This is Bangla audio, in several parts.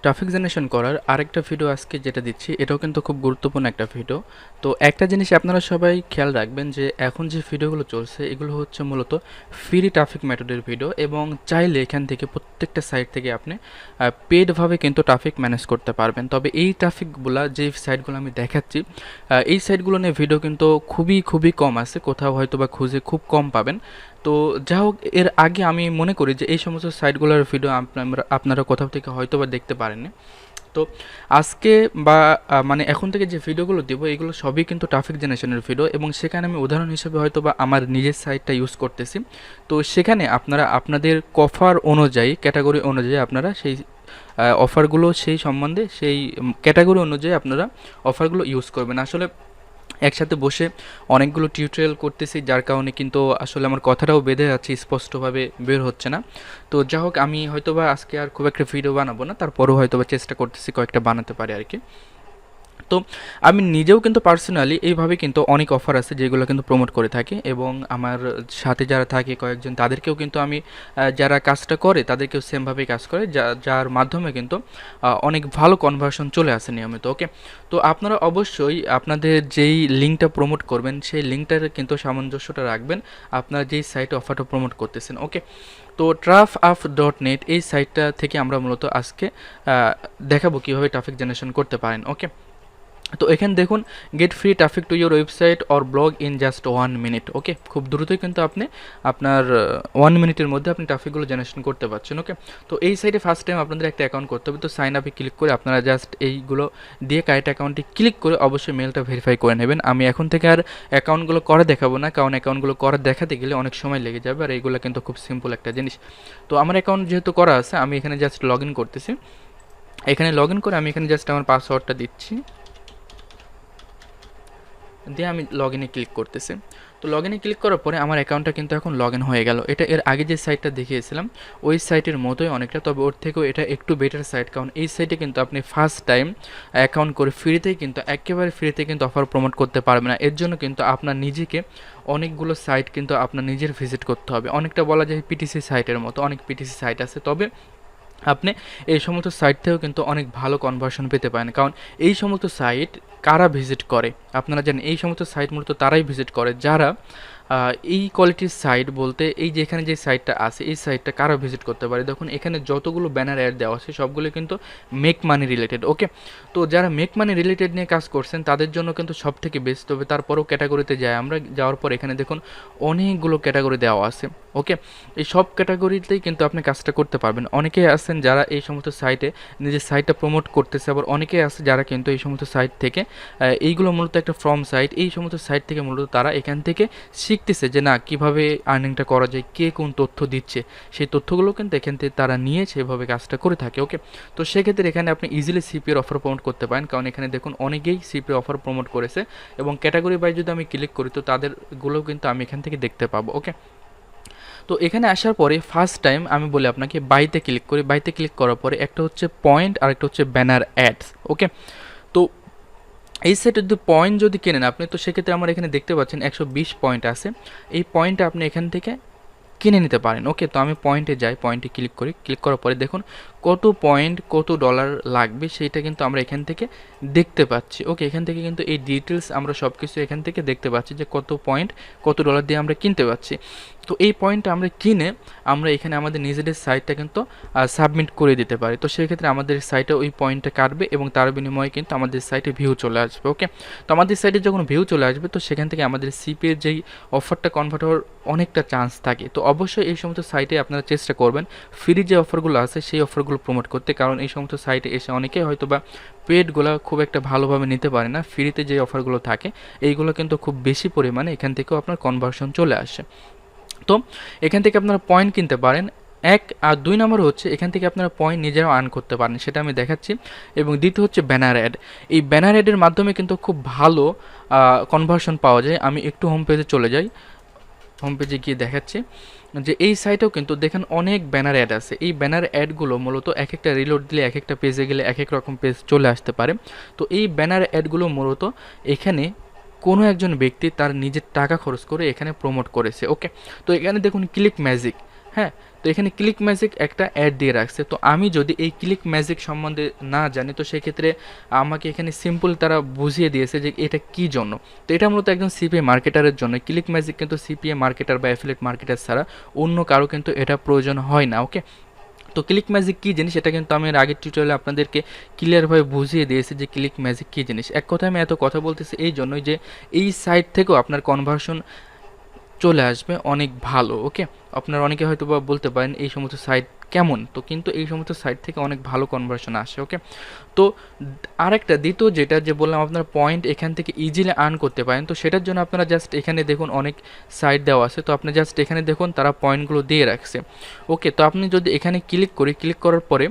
ট্রাফিক জেনারেশন করার আরেকটা ভিডিও আজকে যেটা দিচ্ছি এটাও কিন্তু খুব গুরুত্বপূর্ণ একটা ভিডিও। তো একটা জিনিস আপনারা সবাই খেয়াল রাখবেন যে এখন যে ভিডিওগুলো চলছে এগুলো হচ্ছে মূলত ফ্রি ট্রাফিক মেথডের ভিডিও, এবং চাইলে এখান থেকে প্রত্যেকটা সাইট থেকে আপনি পেডভাবে কিন্তু ট্রাফিক ম্যানেজ করতে পারবেন। তবে এই ট্রাফিকগুলো যে সাইটগুলো আমি দেখাচ্ছি এই সাইটগুলো নিয়ে ভিডিও কিন্তু খুবই কম আছে, কোথাও হয়তো বা খুঁজে খুব কম পাবেন। তো যা হোক, এর আগে আমি মনে করি যে এই সমস্ত সাইটগুলোর ভিডিও আপনারা কোথাও থেকে হয়তো বা দেখতে পারেননি। তো আজকে বা মানে এখন থেকে যে ভিডিওগুলো দেবো এগুলো সবই কিন্তু ট্রাফিক জেনারেশনের ভিডিও, এবং সেখানে আমি উদাহরণ হিসেবে হয়তো বা আমার নিজের সাইটটা ইউজ করতেছি। তো সেখানে আপনারা আপনাদের কফার অনুযায়ী, ক্যাটাগরি অনুযায়ী আপনারা সেই অফারগুলো সেই সম্বন্ধে সেই ক্যাটাগরি অনুযায়ী আপনারা অফারগুলো ইউজ করবেন। আসলে একসাথে বসে অনেকগুলো টিউটোরিয়াল করতেছি, যার কারণে কিন্তু আসলে আমার কথাটাও বেঁধে যাচ্ছে, স্পষ্টভাবে বের হচ্ছে না। তো যা হোক, আমি হয়তোবা আজকে আর খুব একটা ভিডিও বানাবো না, তারপরেও হয়তোবা চেষ্টা করতেছি কয়েকটা বানাতে পারি আর কি। তো আমি নিজেও কিন্তু পার্সোনালি এইভাবে কিন্তু অনেক অফার আছে যেগুলো কিন্তু প্রমোট করে থাকি, এবং আমার সাথে যারা থাকে কয়েকজন তাদেরকেও কিন্তু আমি যারা কাজটা করে তাদেরকেও সেমভাবেই কাজ করে, যার মাধ্যমে কিন্তু অনেক ভালো কনভার্সন চলে আসে নিয়মিত। ওকে, তো আপনারা অবশ্যই আপনাদের যেই লিঙ্কটা প্রমোট করবেন সেই লিঙ্কটার কিন্তু সামঞ্জস্যটা রাখবেন আপনারা যেই সাইটে অফারটা প্রমোট করতেছেন। ওকে, তো trafaf.net এই সাইটটা থেকে আমরা মূলত আজকে দেখাবো কীভাবে ট্রাফিক জেনারেশন করতে পারেন। ওকে, তো এখানে দেখুন, get free traffic to your website or blog in just 1 minute. Okay, খুব দ্রুতই কিন্তু আপনি আপনার 1 মিনিটের মধ্যে আপনি ট্রাফিকগুলো জেনারেশন করতে পারছেন। ওকে, তো এই সাইটে ফার্স্ট টাইম আপনাদের একটা অ্যাকাউন্ট করতে হবে। তো সাইন আপে ক্লিক করে আপনারা জাস্ট এইগুলো দিয়ে কারেক্ট অ্যাকাউন্টে ক্লিক করে অবশ্যই মেলটা ভেরিফাই করে নেবেন। আমি এখন থেকে আর অ্যাকাউন্টগুলো করে দেখাবো না, কারণ অ্যাকাউন্টগুলো করে দেখাতে গেলে অনেক সময় লেগে যাবে, আর এইগুলো কিন্তু খুব সিম্পল একটা জিনিস। তো আমার অ্যাকাউন্ট যেহেতু করা আছে আমি এখানে জাস্ট লগ ইন করতেছি। এখানে লগ ইন করে আমি এখানে জাস্ট আমার পাসওয়ার্ডটা দিচ্ছি, দিয়ে আমি লগ ইনে ক্লিক করতেছি। তো লগ ইনে ক্লিক করার পরে আমার অ্যাকাউন্টটা কিন্তু এখন লগ ইন হয়ে গেল। এটা এর আগে যে সাইটটা দেখিয়েছিলাম ওই সাইটের মতোই অনেকটা, তবে ওর থেকেও এটা একটু বেটার সাইট, কারণ এই সাইটে কিন্তু আপনি ফার্স্ট টাইম অ্যাকাউন্ট করে ফ্রিতেই কিন্তু একেবারে ফ্রিতে কিন্তু অফার প্রমোট করতে পারবেন না। এর জন্য কিন্তু আপনার নিজেকে অনেকগুলো সাইট কিন্তু আপনার নিজের ভিজিট করতে হবে, অনেকটা বলা যায় পিটিসি সাইটের মতো। অনেক পিটিসি সাইট আছে, তবে আপনি এই সমস্ত সাইট থেকেও কিন্তু অনেক ভালো কনভার্সন পেতে পারেন, কারণ এই সমস্ত সাইট কারা ভিজিট করে আপনারা জানেন। এই সমস্ত সাইট মূলত তারাই ভিজিট করে যারা এই কোয়ালিটির সাইট বলতে এই যে এখানে যে সাইটটা আছে এই সাইটটা কারা ভিজিট করতে পারে। দেখুন এখানে যতগুলো ব্যানার অ্যাড দেওয়া আছে সবগুলো কিন্তু মেক মানি রিলেটেড। ওকে, তো যারা মেক মানি রিলেটেড নিয়ে কাজ করছেন তাদের জন্য কিন্তু সব থেকে বেস্ট। তবে তারপরেও ক্যাটাগরিতে যাই আমরা, যাওয়ার পর এখানে দেখুন অনেকগুলো ক্যাটাগরি দেওয়া আছে। ওকে, এই সব ক্যাটাগরিতেই কিন্তু আপনি কাজটা করতে পারবেন। অনেকেই আছেন যারা এই সমস্ত সাইটে নিজের সাইটটা প্রমোট করতেছে, আবার অনেকেই আছে যারা কিন্তু এই সমস্ত সাইট থেকে এইগুলো মূলত একটা ফ্রম সাইট, এই সমস্ত সাইট থেকে মূলত তারা এখান থেকে শিখতেছে যে না কীভাবে আর্নিংটা করা যায়, কে কোন তথ্য দিচ্ছে, সেই তথ্যগুলো কিন্তু এখান থেকে তারা নিয়ে সেভাবে কাজটা করে থাকে। ওকে, তো সেক্ষেত্রে এখানে আপনি ইজিলি সিপিএর অফার প্রমোট করতে পারেন, কারণ এখানে দেখুন অনেকেই সিপিএ অফার প্রমোট করেছে, এবং ক্যাটাগরি বাই যদি আমি ক্লিক করি তো তাদেরগুলোও কিন্তু আমি এখান থেকে দেখতে পাবো। ওকে, তো এখানে আসার পরে ফার্স্ট টাইম আমি বলি আপনাকে বাইতে ক্লিক করি। বাইতে ক্লিক করার পরে একটা হচ্ছে পয়েন্ট আর একটা হচ্ছে ব্যানার অ্যাডস। ওকে, তো এই সেটে যদি পয়েন্ট যদি কেনেন আপনি, তো সেক্ষেত্রে আমার এখানে দেখতে পাচ্ছেন 120 পয়েন্ট আছে। এই পয়েন্টটা আপনি এখান থেকে কিনে নিতে পারেন। ওকে, তো আমি পয়েন্টে যাই, পয়েন্টে ক্লিক করি। ক্লিক করার পরে দেখুন কত পয়েন্ট কত ডলার লাগবে সেইটা কিন্তু আমরা এখান থেকে দেখতে পাচ্ছি। ওকে, এখান থেকে কিন্তু এই ডিটেলস আমরা সব কিছু এখান থেকে দেখতে পাচ্ছি যে কত পয়েন্ট কত ডলার দিয়ে আমরা কিনতে পারছি। তো এই পয়েন্টটা আমরা কিনে আমরা এখানে আমাদের নিজেদের সাইটটা কিন্তু সাবমিট করে দিতে পারি। তো সেক্ষেত্রে আমাদের সাইটে ওই পয়েন্টটা কাটবে এবং তার বিনিময়ে কিন্তু আমাদের সাইটে ভিউ চলে আসবে। ওকে, তো আমাদের সাইটে যখন ভিউ চলে আসবে তো সেখান থেকে আমাদের সিপিএ যেই অফারটা কনভার্ট হওয়ার অনেকটা চান্স থাকে। তো অবশ্যই এই সমস্ত সাইটে আপনারা চেষ্টা করবেন ফ্রি যে অফারগুলো আছে সেই অফারগুলো প্রমোট করতে, কারণ এই সমস্ত সাইটে এসে অনেকেই হয়তো বা পেডগুলো খুব একটা ভালোভাবে নিতে পারে না। ফ্রিতে যে অফারগুলো থাকে এইগুলো কিন্তু খুব বেশি পরিমাণে এখান থেকেও আপনার কনভার্সন চলে আসে। তো এখান থেকে আপনারা পয়েন্ট কিনতে পারেন এক, আর 2 নম্বর হচ্ছে এখান থেকে আপনারা পয়েন্ট নিজেরাও আর্ন করতে পারেন, সেটা আমি দেখাচ্ছি। এবং দ্বিতীয় হচ্ছে ব্যানার অ্যাড। এই ব্যানার অ্যাডের মাধ্যমে কিন্তু খুব ভালো কনভার্সন পাওয়া যায়। আমি একটু হোম পেজে চলে যাই, হোম পেজে গিয়ে দেখাচ্ছি যে এই সাইটেও কিন্তু দেখেন অনেক ব্যানার অ্যাড আছে। এই ব্যানার অ্যাডগুলো মূলত এক একটা রিলোড দিলে এক একটা পেজে গেলে এক এক রকম পেজ চলে আসতে পারে। তো এই ব্যানার অ্যাডগুলো মূলত এখানে কোনো একজন ব্যক্তি তার নিজের টাকা খরচ করে এখানে প্রমোট করেছে। ওকে, তো এখানে দেখুন ক্লিক ম্যাজিক। হ্যাঁ, তো তো এখানে ক্লিক ম্যাজিক একটা অ্যাড দিয়ে রাখছে। তো আমি যদি এই ক্লিক ম্যাজিক সম্বন্ধে না জানি, তো সেক্ষেত্রে আমাকে এখানে সিম্পল তারা বুঝিয়ে দিয়েছে যে এটা কী জন্য। তো এটা মূলত একজন সিপিএ মার্কেটারের জন্য। ক্লিক ম্যাজিক কিন্তু সিপিএ মার্কেটার বা অ্যাফিলিয়েট মার্কেটার ছাড়া অন্য কারো কিন্তু এটা প্রয়োজন হয় না। ওকে, তো ক্লিক ম্যাজিক কী জিনিস এটা কিন্তু আমি এর আগের টিউটোরিয়ালে আপনাদেরকে ক্লিয়ারভাবে বুঝিয়ে দিয়েছি যে ক্লিক ম্যাজিক কী জিনিস। এক কথায় আমি এত কথা বলতেছি এই জন্যই যে এই সাইট থেকেও আপনার কনভার্সন চলে আসবে অনেক ভালো। ওকে, আপনারা অনেকে হয়তো বা বলতে পারেন এই সমস্ত সাইট কেমন, তো কিন্তু এই সমস্ত সাইট থেকে অনেক ভালো কনভার্সন আসে। ওকে, তো আরেকটা দ্বিতীয় যেটা যে বললাম আপনারা পয়েন্ট এখান থেকে ইজিলি আর্ন করতে পারেন, তো সেটার জন্য আপনারা জাস্ট এখানে দেখুন অনেক সাইট দেওয়া আছে, তো আপনি জাস্ট এখানে দেখুন তারা পয়েন্টগুলো দিয়ে রাখছে। ওকে, তো আপনি যদি এখানে ক্লিক করি, ক্লিক করার পরে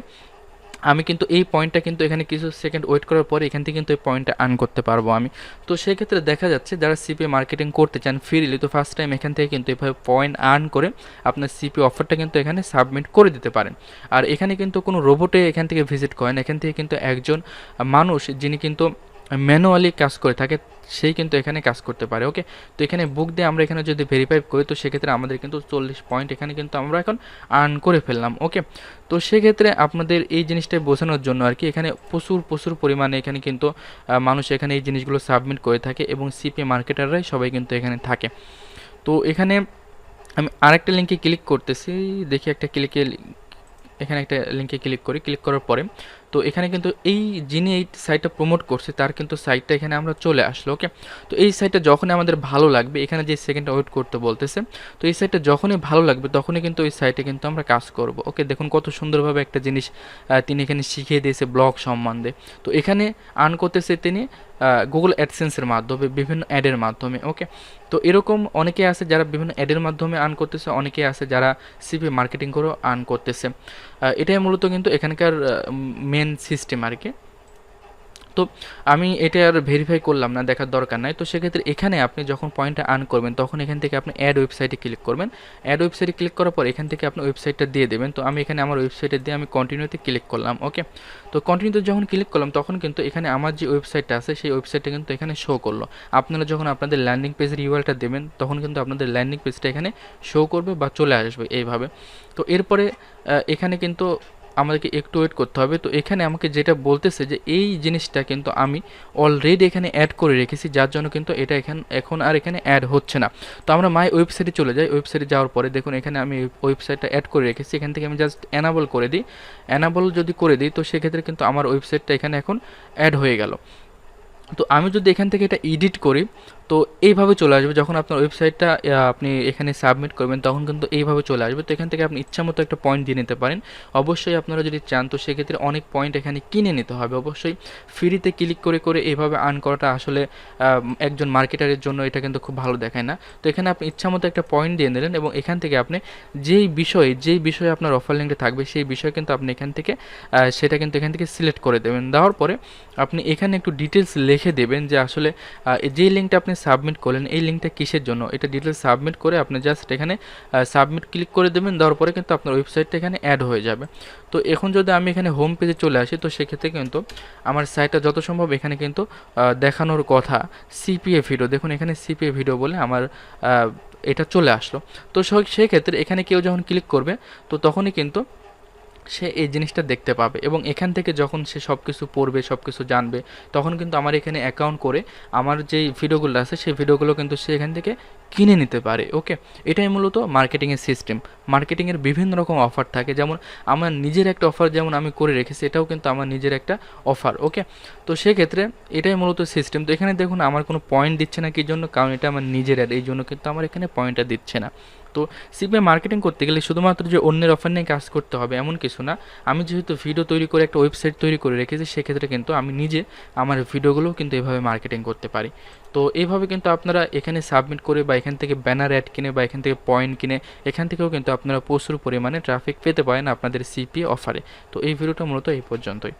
আমি কিন্তু এই পয়েন্টটা কিন্তু এখানে কিছু সেকেন্ড ওয়েট করার পরে এখান থেকে কিন্তু এই পয়েন্টটা আর্ন করতে পারবো আমি। তো সেক্ষেত্রে দেখা যাচ্ছে যারা সিপিএ মার্কেটিং করতে চান ফ্রিলি, তো ফার্স্ট টাইম এখান থেকে কিন্তু এভাবে পয়েন্ট আর্ন করে আপনার সিপিএ অফারটা কিন্তু এখানে সাবমিট করে দিতে পারেন। আর এখানে কিন্তু কোনো রোবটে এখান থেকে ভিজিট করেন, এখান থেকে কিন্তু একজন মানুষ যিনি কিন্তু ম্যানুয়ালি কাজ করে থাকে সেই কিন্তু এখানে কাজ করতে পারে। ওকে, তো এখানে বুক দিয়ে আমরা এখানে যদি ভেরিফাই করি, তো সেক্ষেত্রে আমাদের কিন্তু 40 পয়েন্ট এখানে কিন্তু আমরা এখন আর্ন করে ফেললাম। ওকে, তো সেক্ষেত্রে আপনাদের এই জিনিসটা বোঝানোর জন্য আর কি এখানে প্রচুর পরিমাণে এখানে কিন্তু মানুষ এখানে এই জিনিসগুলো সাবমিট করে থাকে এবং সিপিএ মার্কেটাররাই সবাই কিন্তু এখানে থাকে। তো এখানে আমি আরেকটা লিঙ্কে ক্লিক করতেছি, দেখি একটা এখানে একটা লিঙ্কে ক্লিক করি, ক্লিক করার পরে তো এখানে কিন্তু এই যিনি এই সাইটটা প্রমোট করছে তার কিন্তু সাইটটা এখানে আমরা চলে আসলো। ওকে, তো এই সাইটটা যখনই আমাদের ভালো লাগবে, এখানে যে সেকেন্ড ওয়েট করতে বলতেছে, তো এই সাইটটা যখনই ভালো লাগবে তখনই কিন্তু ওই সাইটে কিন্তু আমরা কাজ করব। ওকে, দেখুন কত সুন্দরভাবে একটা জিনিস তিনি এখানে শিখিয়ে দিয়েছে ব্লগ সম্বন্ধে। তো এখানে আর্ন করতেছে তিনি গুগল অ্যাডসেন্সের মাধ্যমে, বিভিন্ন অ্যাডের মাধ্যমে। ওকে, তো এরকম অনেকে আছে যারা বিভিন্ন অ্যাডের মাধ্যমে আর্ন করতেছে, অনেকে আছে যারা সিপি মার্কেটিং করেও আর্ন করতেছে। এটাই মূলত কিন্তু এখানকার মেন সিস্টেম আর কি। তো আমি এটা আর ভেরিফাই করলাম না, দেখার দরকার নাই। তো সেক্ষেত্রে এখানে আপনি যখন পয়েন্টটা আর্ন করবেন তখন এখান থেকে আপনি অ্যাড ওয়েবসাইটে ক্লিক করবেন। অ্যাড ওয়েবসাইটে ক্লিক করার পর এখান থেকে আপনি ওয়েবসাইটটা দিয়ে দেবেন। তো আমি এখানে আমার ওয়েবসাইটে দিয়ে আমি কন্টিনিউতে ক্লিক করলাম। ওকে, তো কন্টিনিউতে যখন ক্লিক করলাম তখন কিন্তু এখানে আমার যে ওয়েবসাইটটা আছে সেই ওয়েবসাইটটা কিন্তু এখানে শো করলো। আপনারা যখন আপনাদের ল্যান্ডিং পেজের ইউআরএলটা দেবেন তখন কিন্তু আপনাদের ল্যান্ডিং পেজটা এখানে শো করবে বা চলে আসবে এইভাবে। তো এরপরে এখানে কিন্তু আমাদেরকে একটু ওয়েট করতে হবে। তো এখানে আমাকে যেটা বলতেছে যে এই জিনিসটা কিন্তু আমি অলরেডি এখানে অ্যাড করে রেখেছি, যার জন্য কিন্তু এটা এখন আর এখানে অ্যাড হচ্ছে না। তো আমরা মাই ওয়েবসাইটে চলে যাই। ওয়েবসাইটে যাওয়ার পরে দেখুন এখানে আমি ওয়েবসাইটটা অ্যাড করে রেখেছি, এখান থেকে আমি জাস্ট অ্যানাবল করে দিই। অ্যানাবল যদি করে দিই তো সেক্ষেত্রে কিন্তু আমার ওয়েবসাইটটা এখানে এখন অ্যাড হয়ে গেল। তো আমি যদি এখান থেকে এটা এডিট করি তো এইভাবে চলে আসবে। যখন আপনার ওয়েবসাইটটা আপনি এখানে সাবমিট করবেন তখন কিন্তু এইভাবে চলে আসবে। তো এখান থেকে আপনি ইচ্ছামতো একটা পয়েন্ট দিয়ে নিতে পারেন। অবশ্যই আপনারা যদি চান তো সেক্ষেত্রে অনেক পয়েন্ট এখানে কিনে নিতে হবে। অবশ্যই ফ্রিতে ক্লিক করে এইভাবে আর্ন করাটা আসলে একজন মার্কেটারের জন্য এটা কিন্তু খুব ভালো দেখায় না। তো এখানে আপনি ইচ্ছামতো একটা পয়েন্ট দিয়ে নিলেন এবং এখান থেকে আপনি যেই বিষয়ে আপনার অফার লিঙ্কটা থাকবে সেই বিষয় কিন্তু আপনি এখান থেকে সেটা কিন্তু এখান থেকে সিলেক্ট করে দেবেন। দেওয়ার পরে আপনি এখানে একটু ডিটেলস লিখে দেবেন যে আসলে যেই লিঙ্কটা আপনি সাবমিট করলেন এই লিঙ্কটা কিসের জন্য, এটা ডিটেলস সাবমিট করে আপনি জাস্ট এখানে সাবমিট ক্লিক করে দেবেন। দেওয়ার পরে কিন্তু আপনার ওয়েবসাইটটা এখানে অ্যাড হয়ে যাবে। তো এখন যদি আমি এখানে হোম পেজে চলে আসি তো সেক্ষেত্রে কিন্তু আমার সাইটটা যত সম্ভব এখানে কিন্তু দেখানোর কথা সিপিএ ভিডিও, দেখুন এখানে সিপিএ ভিডিও বলে আমার এটা চলে আসলো। তো সেক্ষেত্রে এখানে কেউ যখন ক্লিক করবে তো তখনই কিন্তু সে এই জিনিসটা দেখতে পাবে এবং এখান থেকে যখন সে সব কিছু পড়বে, সব কিছু জানবে, তখন কিন্তু আমার এখানে অ্যাকাউন্ট করে আমার যেই ভিডিওগুলো আছে সেই ভিডিওগুলো কিন্তু সে এখান থেকে কিনে নিতে পারে। ওকে, এটাই মূলত মার্কেটিংয়ের সিস্টেম। মার্কেটিংয়ের বিভিন্ন রকম অফার থাকে, যেমন আমার নিজের একটা অফার যেমন আমি করে রেখেছি, এটাও কিন্তু আমার নিজের একটা অফার। ওকে, তো সেক্ষেত্রে এটাই মূলত সিস্টেম। তো এখানে দেখুন আমার কোনো পয়েন্ট দিচ্ছে না, কি জন্য? কারণ এটা আমার নিজের অ্যাড, এই জন্য কিন্তু আমার এখানে পয়েন্টটা দিচ্ছে না। তো সিপিএ মার্কেটিং করতে গেলে শুধুমাত্র যে অন্যের অফার নিয়ে কাজ করতে হবে এমন কিছু না। আমি যেহেতু ভিডিও তৈরি করে একটা ওয়েবসাইট তৈরি করে রেখেছি, সেক্ষেত্রে কিন্তু আমি নিজে আমার ভিডিওগুলোও কিন্তু এভাবে মার্কেটিং করতে পারি। তো এইভাবে কিন্তু আপনারা এখানে সাবমিট করে বা এখান থেকে ব্যানার অ্যাড কিনে বা এখান থেকে পয়েন্ট কিনে এখান থেকেও কিন্তু আপনারা প্রচুর পরিমাণে ট্রাফিক পেতে পারেন আপনাদের সিপিএ অফারে। তো এই ভিডিওটা মূলত এই পর্যন্তই।